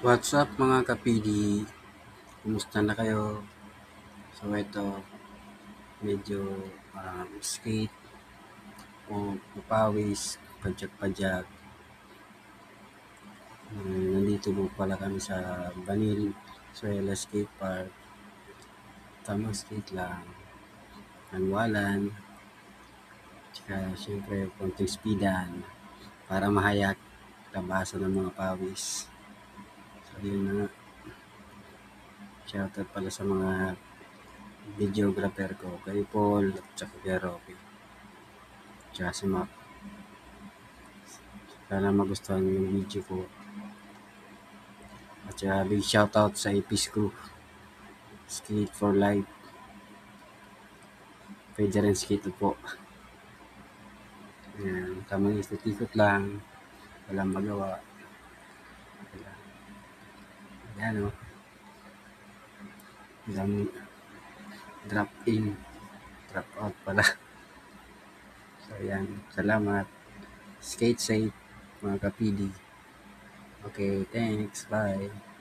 What's up mga kapidi? Kumusta na kayo? So ito, medyo skate o pupawis, padyak-padyak. Nandito po pala kami sa Banil, Suela Skate Park. Tamang skate lang, anwalan, tsaka syempre konting speedan para mahayak, labasan ng mga pawis. So yun na nga, shoutout pala sa mga videographer ko, kay Paul at tsaka kay Rocky. Tsaka si Mac. Sana magustuhan yung video ko. At saka big shoutout sa Ipis ko. Skate for life. Pwede rin skate po. Ayan, tamang istitikot lang. Walang magawa. Ayan o. Walang drop in. Drop out pala. So ayan. Salamat. Skate safe mga kapidi. Okay, thanks. Bye.